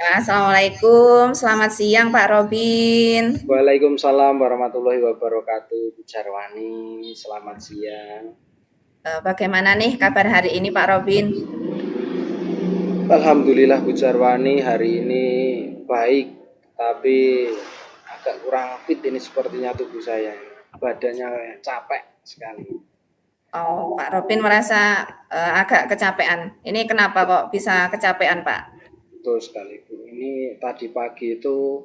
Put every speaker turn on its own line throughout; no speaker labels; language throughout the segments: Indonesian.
Assalamualaikum, selamat siang Pak Robin.
Waalaikumsalam warahmatullahi wabarakatuh, Bu Jarwani. Selamat siang.
Bagaimana nih kabar hari ini Pak Robin?
Alhamdulillah Bu Jarwani hari ini baik, tapi agak kurang fit ini sepertinya tubuh saya. Badannya capek sekali.
Oh, Pak Robin merasa agak kecapean. Ini kenapa kok bisa kecapean Pak?
Betul sekali Bu. Ini tadi pagi itu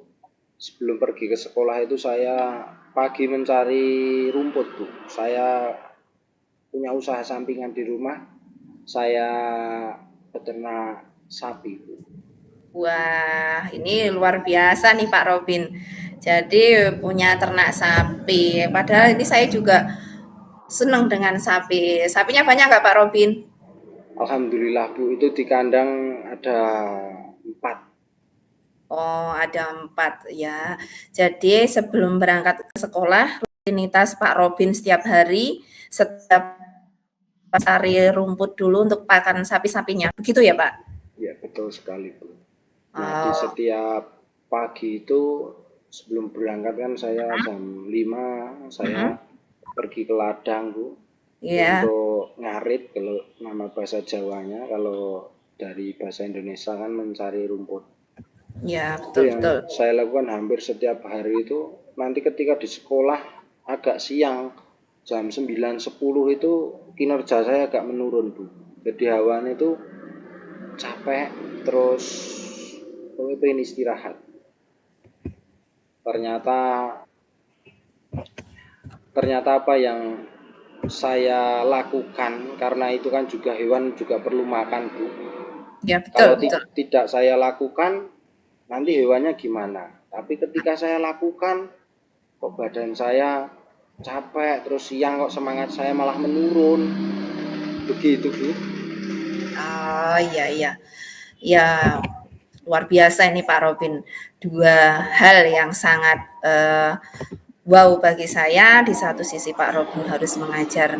sebelum pergi ke sekolah itu saya pagi mencari rumput Bu. Saya punya usaha sampingan di rumah. Saya peternak sapi Bu.
Wah, ini luar biasa nih Pak Robin. Jadi punya ternak sapi. Padahal ini saya juga senang dengan sapi. Sapinya banyak nggak Pak Robin?
Alhamdulillah Bu, itu di kandang ada 4.
Oh, ada 4 ya. Jadi sebelum berangkat ke sekolah, rutinitas Pak Robin setiap hari, setiap cari rumput dulu untuk pakan sapi-sapinya. Begitu ya, Pak?
Ya betul sekali Bu. Nah di
Oh,
setiap pagi itu sebelum berangkat kan saya jam 5 saya
mm-mm.
pergi ke ladang Bu
Iya,
untuk ngarit kalau nama bahasa Jawanya, kalau dari bahasa Indonesia kan mencari rumput.
ya
Itu
betul
yang
betul.
saya lakukan hampir setiap hari itu. Nanti ketika di sekolah agak siang jam 9.10 itu kinerja saya agak menurun Bu. Jadi hawanya itu capek, terus pengen istirahat. Ternyata ternyata apa yang saya lakukan, karena itu kan juga hewan juga perlu makan Bu.
Ya
Kalau
betul betul.
tidak saya lakukan, nanti hewannya gimana? Tapi ketika saya lakukan, kok badan saya capek, terus siang kok semangat saya malah menurun. Begitu Bu.
Oh iya iya. Ya luar biasa ini Pak Robin. Dua hal yang sangat wow bagi saya. Di satu sisi Pak Robin harus mengajar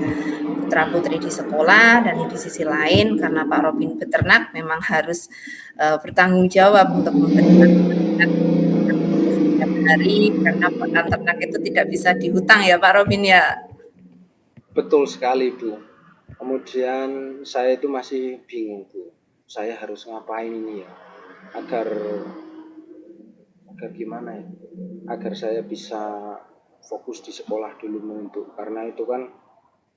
putra-putri di sekolah, dan di sisi lain karena Pak Robin beternak memang harus bertanggung jawab untuk memberikan setiap hari, karena pakan ternak itu tidak bisa dihutang ya Pak Robin ya.
Betul sekali Bu. Kemudian saya itu masih bingung Bu. Saya harus ngapain ini ya? Agar agar gimana ya? Agar saya bisa fokus di sekolah dulu untuk, karena itu kan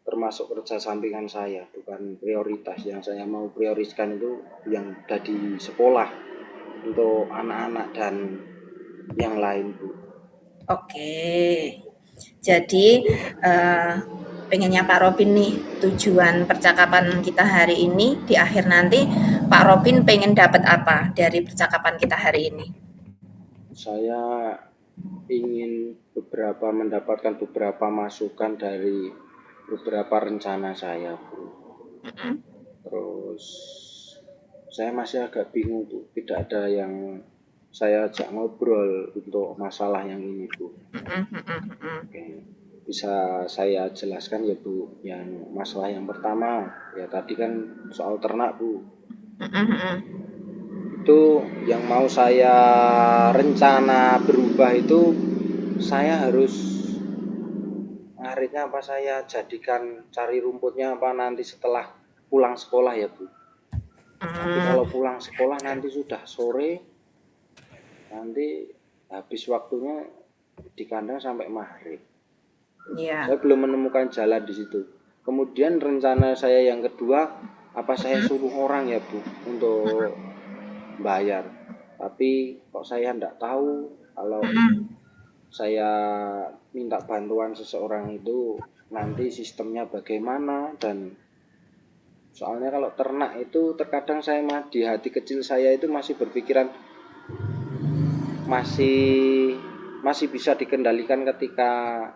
termasuk kerja sampingan saya, bukan prioritas. Yang saya mau prioriskan itu yang dari sekolah untuk anak-anak dan yang lain Bu.
Oke, jadi eh, pengennya Pak Robin nih, tujuan percakapan kita hari ini di akhir nanti, Pak Robin pengen dapat apa dari percakapan kita hari ini?
Saya ingin mendapatkan beberapa masukan dari beberapa rencana saya Bu.
Mm-mm.
Terus saya masih agak bingung Bu, tidak ada yang saya ajak ngobrol untuk masalah yang ini Bu.
Mm-mm, mm-mm, mm-mm.
Oke, bisa saya jelaskan ya Bu. Yang masalah yang pertama ya tadi kan soal ternak Bu.
Mm-mm, mm-mm.
Itu yang mau saya rencana berubah itu, saya harus ngaritnya apa saya jadikan cari rumputnya apa nanti setelah pulang sekolah ya Bu. Nanti kalau
Mm,
pulang sekolah nanti sudah sore, nanti habis waktunya di kandang sampai maghrib.
ya.
Saya belum menemukan jalan di situ. Kemudian rencana saya yang kedua, apa saya suruh orang ya Bu untuk bayar. Tapi kok saya enggak tahu kalau
Mm-mm.
saya minta bantuan seseorang itu nanti sistemnya bagaimana. Dan soalnya kalau ternak itu terkadang saya di hati kecil saya itu masih berpikiran masih masih bisa dikendalikan ketika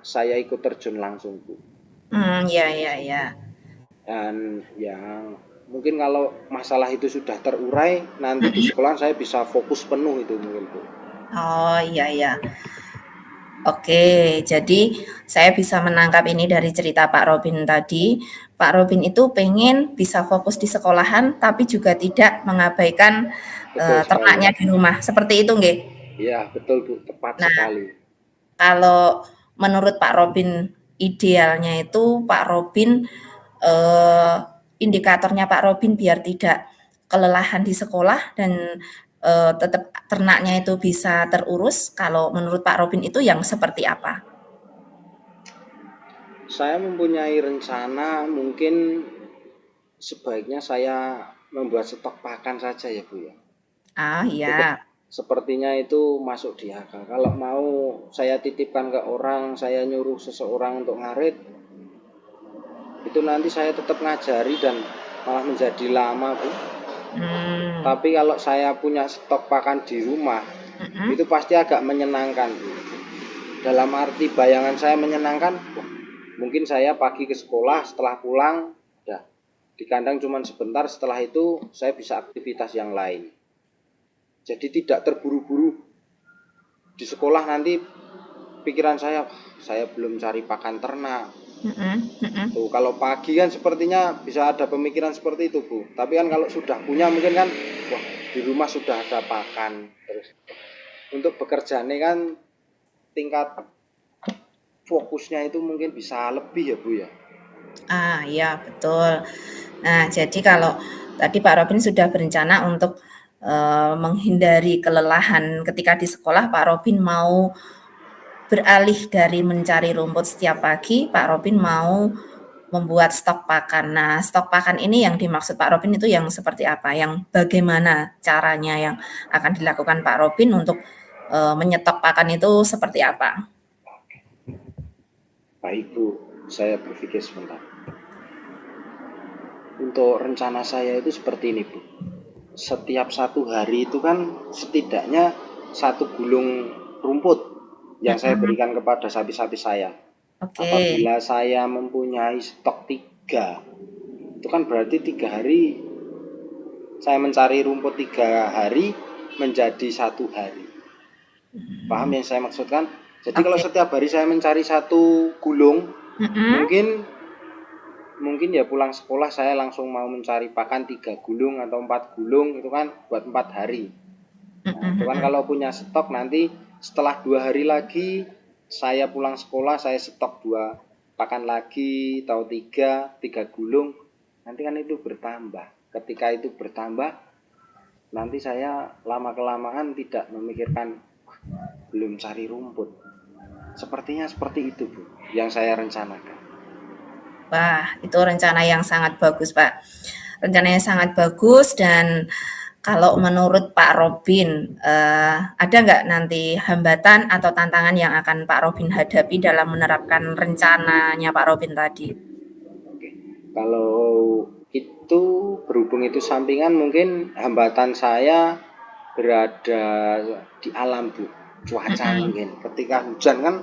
saya ikut terjun langsung Bu.
Ya ya ya.
Dan yang mungkin kalau masalah itu sudah terurai, nanti di sekolah saya bisa fokus penuh itu mungkin Bu.
Oh iya ya. Oke, jadi saya bisa menangkap ini dari cerita Pak Robin tadi. Pak Robin itu pengen bisa fokus di sekolahan, tapi juga tidak mengabaikan,
Betul sekali.
ternaknya di rumah, seperti itu nggih?
Ya, betul Bu, tepat
Nah,
sekali.
kalau menurut Pak Robin, idealnya itu Pak Robin, eee, indikatornya Pak Robin biar tidak kelelahan di sekolah dan, tetap ternaknya itu bisa terurus, kalau menurut Pak Robin itu yang seperti apa?
Saya mempunyai rencana mungkin sebaiknya saya membuat stok pakan saja ya Bu ya.
Ah,
Cukup
iya.
sepertinya itu masuk di akal. Kalau mau saya titipkan ke orang, saya nyuruh seseorang untuk ngarit, itu nanti saya tetap ngajari dan malah menjadi lama Bu.
Mmm,
Tapi kalau saya punya stok pakan di rumah, itu
mhm.
pasti agak menyenangkan. Dalam arti bayangan saya menyenangkan, mungkin saya pagi ke sekolah, setelah pulang, ya di kandang cuma sebentar, setelah itu saya bisa aktivitas yang lain. Jadi tidak terburu-buru di sekolah nanti pikiran saya belum cari pakan ternak.
Mhm mhm.
Tuh, kalau pagi kan sepertinya bisa ada pemikiran seperti itu, Bu. Tapi kan kalau sudah punya mungkin kan, wah di rumah sudah ada pakan. Terus untuk bekerja ini kan tingkat fokusnya itu mungkin bisa lebih ya, Bu ya.
Ah, iya betul. Nah, jadi kalau tadi Pak Robin sudah berencana untuk, menghindari kelelahan ketika di sekolah, Pak Robin mau beralih dari mencari rumput setiap pagi, Pak Robin mau membuat stok pakan. Nah, stok pakan ini yang dimaksud Pak Robin itu yang seperti apa? Yang bagaimana caranya yang akan dilakukan Pak Robin untuk, menyetok pakan itu seperti apa?
Baik, Bu. Saya berpikir sebentar. Untuk rencana saya itu seperti ini, Bu. Setiap satu hari itu kan setidaknya satu gulung rumput yang saya
Mhm,
berikan kepada sapi-sapi saya.
oke.
Apabila saya mempunyai stok 3, itu kan berarti 3 hari saya mencari rumput 3 hari menjadi 1 hari. Paham
Mhm,
yang saya maksudkan? Jadi kalau
oke.
setiap hari saya mencari satu gulung,
Mhm,
mungkin mungkin ya pulang sekolah saya langsung mau mencari pakan 3 gulung atau 4 gulung itu kan buat 4 hari. Nah,
mhm
itu kan
mhm.
kalau punya stok nanti setelah 2 hari lagi saya pulang sekolah saya stok 2 pakan lagi atau tiga gulung nanti kan itu bertambah. Ketika itu bertambah nanti saya lama kelamaan tidak memikirkan belum cari rumput. Sepertinya seperti itu Bu yang saya rencanakan.
Wah, itu rencana yang sangat bagus, Pak. Rencananya sangat bagus dan kalau menurut Pak Robin, ada nggak nanti hambatan atau tantangan yang akan Pak Robin hadapi dalam menerapkan rencananya Pak Robin tadi?
Oke. Kalau itu berhubung itu sampingan mungkin hambatan saya berada di alam Bu. Cuaca
Mhm,
mungkin. Ketika hujan kan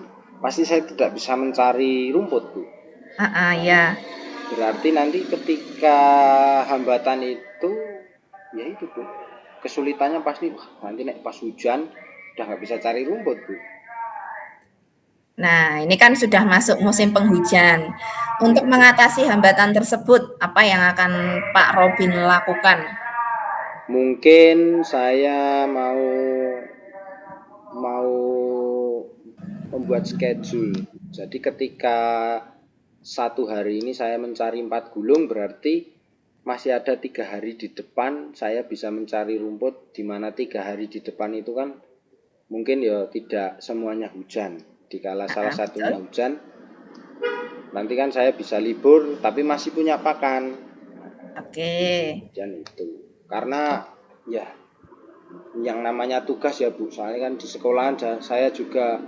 pasti saya tidak bisa mencari rumput Bu.
heeh, iya.
Berarti nanti ketika hambatan itu ya itu Bu. Kesulitannya pasti wah, nanti nek pas hujan udah nggak bisa cari rumput Bu.
Nah, ini kan sudah masuk musim penghujan. Untuk
Ya Bu.
mengatasi hambatan tersebut, apa yang akan Pak Robin lakukan?
Mungkin saya mau mau membuat schedule. Jadi ketika 1 hari ini saya mencari 4 gulung berarti masih ada 3 hari di depan saya bisa mencari rumput di mana 3 hari di depan itu kan mungkin ya tidak semuanya hujan. Dikala salah
Heeh,
satunya
betul.
hujan, nanti kan saya bisa libur tapi masih punya pakan.
Oke.
Dan itu karena ya yang namanya tugas ya Bu. Soalnya kan di sekolahan saya juga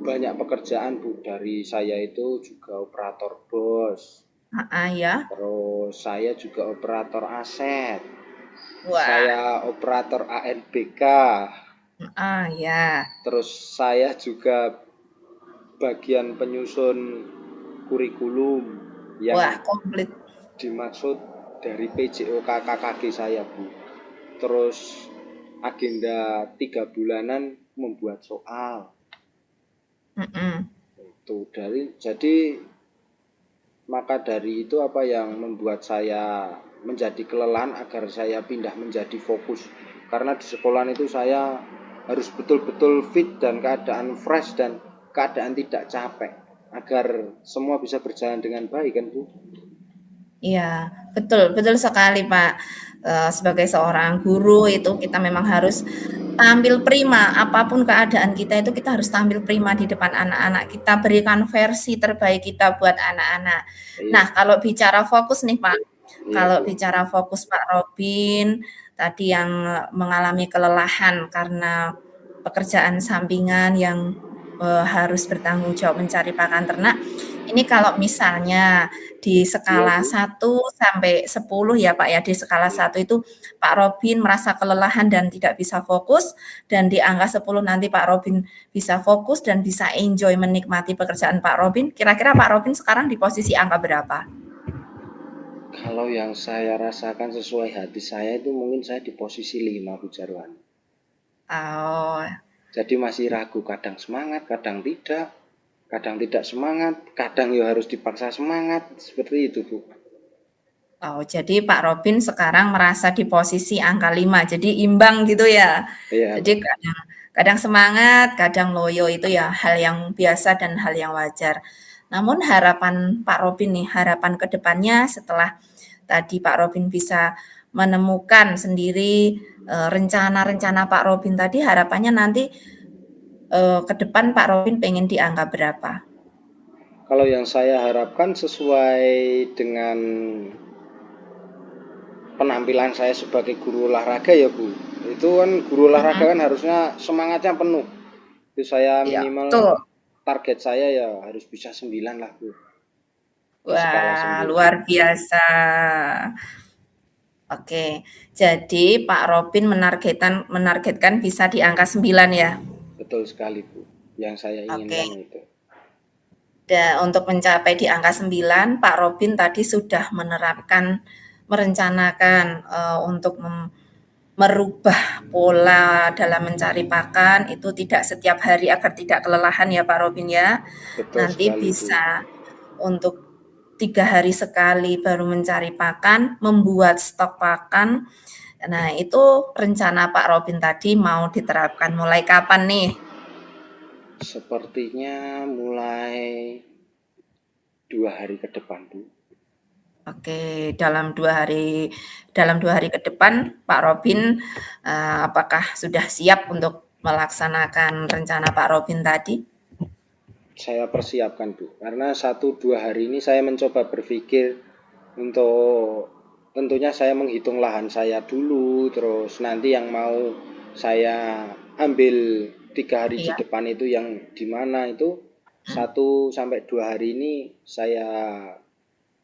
banyak pekerjaan Bu. Dari saya itu juga operator bos.
Heeh, ya.
Terus saya juga operator aset.
Wah,
Saya operator ANBK.
heeh, ya.
Terus saya juga bagian penyusun kurikulum yang
Wah, komplit.
dimaksud dari PJO KKKG saya Bu. Terus agenda 3 bulanan membuat soal.
Mhm.
Itu jadi maka dari itu apa yang membuat saya menjadi kelelahan agar saya pindah menjadi fokus. Karena di sekolah itu saya harus betul-betul fit dan keadaan fresh dan keadaan tidak capek agar semua bisa berjalan dengan baik kan Bu?
Iya, betul betul sekali, Pak. Sebagai seorang guru itu kita memang harus tampil prima, apapun keadaan kita itu kita harus tampil prima di depan anak-anak, kita berikan versi terbaik kita buat anak-anak. Nah,
Iya,
kalau bicara fokus nih, Pak,
iya
kalau
Bu.
bicara fokus Pak Robin, tadi yang mengalami kelelahan karena pekerjaan sampingan yang, harus bertanggung jawab mencari pakan ternak, ini kalau misalnya di
Iya
skala
Bu.
1 sampai 10 ya, Pak, ya, di skala
Iya.
1 itu Pak Robin merasa kelelahan dan tidak bisa fokus, dan di angka 10 nanti Pak Robin bisa fokus dan bisa enjoy menikmati pekerjaan Pak Robin, kira-kira Pak Robin sekarang di posisi angka berapa?
Kalau yang saya rasakan sesuai hati saya itu mungkin saya di posisi 5 Bu Jarwan.
Oh,
Jadi masih ragu, kadang semangat, kadang tidak semangat, kadang ya harus dipaksa semangat, seperti itu Bu.
oh, jadi Pak Robin sekarang merasa di posisi angka 5, jadi imbang gitu ya?
Iya
Jadi
Bu.
kadang kadang semangat, kadang loyo, itu ya hal yang biasa dan hal yang wajar. Namun harapan Pak Robin nih, harapan ke depannya setelah tadi Pak Robin bisa menemukan sendiri, rencana-rencana Pak Robin tadi, harapannya nanti, ke depan Pak Robin pengen di angka berapa?
Kalau yang saya harapkan sesuai dengan penampilan saya sebagai guru olahraga ya Bu. Itu kan guru olahraga
Mhm,
kan harusnya semangatnya penuh. Itu saya
iya
minimal
betul.
target saya ya harus bisa 9 lah Bu. Di skala
Wah,
9.
luar biasa. Oke, jadi Pak Robin menargetkan bisa di angka 9 ya?
Betul sekali Bu. Yang saya
Oke.
inginkan itu.
Untuk mencapai di angka 9, Pak Robin tadi sudah merencanakan, untuk merubah pola dalam mencari pakan, itu tidak setiap hari agar tidak kelelahan ya Pak Robin ya.
Betul
Nanti
sekali Bu.
bisa untuk 3 hari sekali baru mencari pakan, membuat stok pakan. Nah, itu rencana Pak Robin tadi mau diterapkan mulai kapan nih?
Sepertinya mulai 2 hari ke depan Bu.
Oke, dalam 2 hari ke depan Pak Robin, apakah sudah siap untuk melaksanakan rencana Pak Robin tadi?
Saya persiapkan Bu. Karena 1-2 hari ini saya mencoba berpikir untuk tentunya saya menghitung lahan saya dulu, terus nanti yang mau saya ambil 3 hari di
Iya,
depan itu yang di mana itu
mhm,
1 sampai 2 hari ini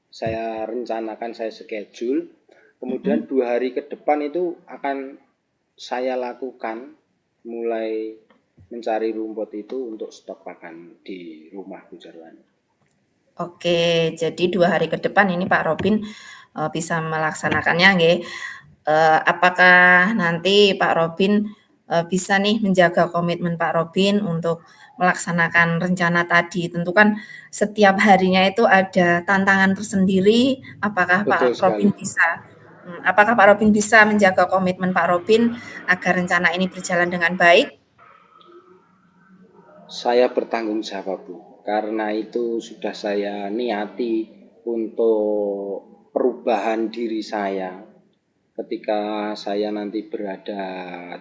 saya rencanakan, saya schedule. Kemudian
mhm.
2 hari ke depan itu akan saya lakukan mulai mencari rumput itu untuk stok pakan di rumah Bu Jarwan.
Oke, jadi 2 hari ke depan ini Pak Robin, bisa melaksanakannya nggih. Apakah nanti Pak Robin, bisa nih menjaga komitmen Pak Robin untuk melaksanakan rencana tadi? Tentu kan setiap harinya itu ada tantangan tersendiri,
Betul sekali.
Apakah Pak Robin bisa menjaga komitmen Pak Robin agar rencana ini berjalan dengan baik?
Saya bertanggung jawab Bu. Karena itu sudah saya niati untuk perubahan diri saya ketika saya nanti berada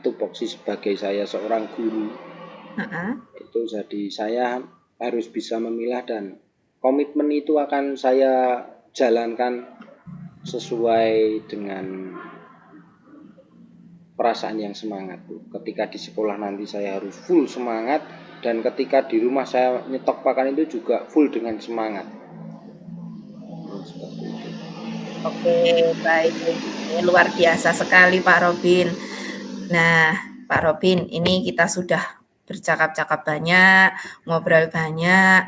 tupoksi sebagai saya seorang guru.
Heeh.
Itu jadi saya harus bisa memilah dan komitmen itu akan saya jalankan sesuai dengan perasaan yang semangat Bu. Ketika di sekolah nanti saya harus full semangat dan ketika di rumah saya nyetok pakan itu juga full dengan semangat. Seperti itu.
Oke, baik. Ini luar biasa sekali Pak Robin. Nah, Pak Robin, ini kita sudah bercakap-cakap banyak, ngobrol banyak.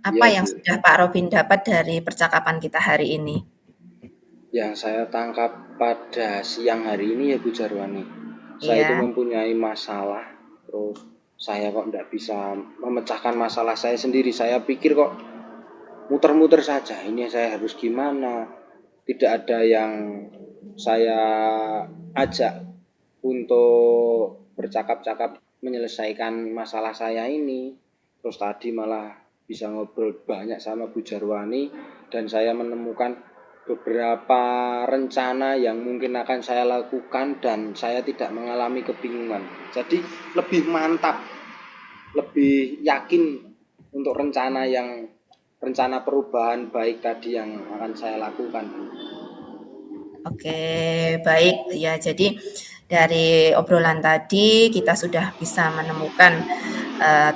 Apa
Iya
yang
Bu.
sudah Pak Robin dapat dari percakapan kita hari ini?
Yang saya tangkap pada siang hari ini ya Bu Jarwani, saya itu
Iya,
mempunyai masalah, terus saya kok tidak bisa memecahkan masalah saya sendiri. Saya pikir kok muter-muter saja, ini saya harus gimana. Tidak ada yang saya ajak untuk bercakap-cakap menyelesaikan masalah saya ini. Terus tadi malah bisa ngobrol banyak sama Bu Jarwani dan saya menemukan beberapa rencana yang mungkin akan saya lakukan dan saya tidak mengalami kebingungan. Jadi lebih mantap, lebih yakin untuk rencana perubahan baik tadi yang akan saya lakukan.
Oke, baik ya. Jadi dari obrolan tadi kita sudah bisa menemukan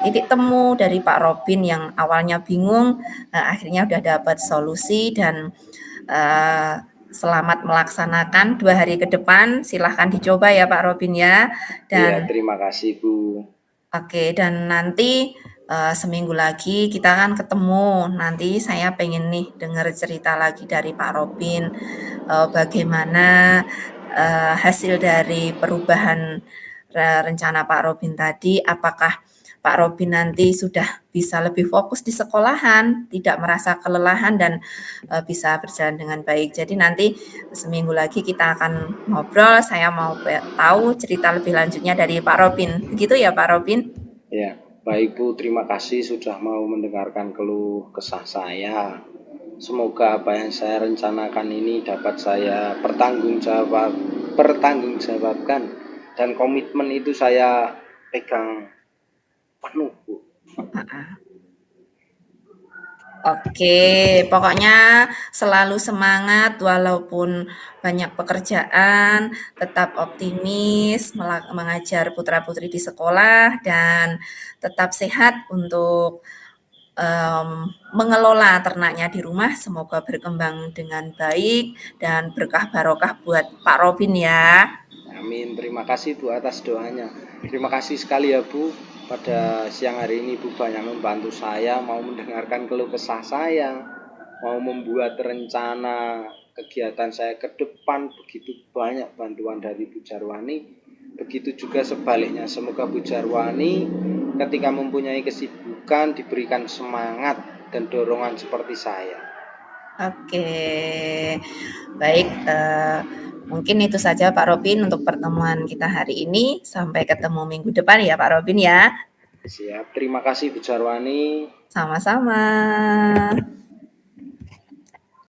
titik temu dari Pak Robin yang awalnya bingung, akhirnya udah dapat solusi dan selamat melaksanakan 2 hari ke depan. Silahkan dicoba ya Pak Robin ya.
Iya,
Dan
terima kasih Bu.
oke, dan nanti seminggu lagi kita akan ketemu. Nanti saya pengen nih dengar cerita lagi dari Pak Robin, bagaimana hasil dari perubahan rencana Pak Robin tadi. Apakah Pak Robin nanti sudah bisa lebih fokus di sekolahan, tidak merasa kelelahan dan bisa berjalan dengan baik. Jadi nanti seminggu lagi kita akan ngobrol. Saya mau tahu cerita lebih lanjutnya dari Pak Robin. Begitu ya Pak Robin?
Ya, baik Bu, terima kasih sudah mau mendengarkan keluh kesah saya. Semoga apa yang saya rencanakan ini dapat saya pertanggungjawabkan dan komitmen itu saya pegang penuh Bu.
Oke, pokoknya selalu semangat walaupun banyak pekerjaan, tetap optimis mengajar putra-putri di sekolah dan tetap sehat untuk mengelola ternaknya di rumah. Semoga berkembang dengan baik dan berkah barokah buat Pak Robin ya.
Amin, terima kasih Bu atas doanya. Terima kasih sekali ya Bu. Pada siang hari ini Bu banyak membantu saya, mau mendengarkan keluh kesah saya, mau membuat rencana kegiatan saya ke depan. Begitu banyak bantuan dari Bu Jarwani. Begitu juga sebaliknya, semoga Bu Jarwani ketika mempunyai kesibukan diberikan semangat dan dorongan seperti saya.
Oke, baik. Mungkin itu saja Pak Robin untuk pertemuan kita hari ini. Sampai ketemu minggu depan ya Pak Robin ya.
Siap, terima kasih Bu Jarwani.
Sama-sama.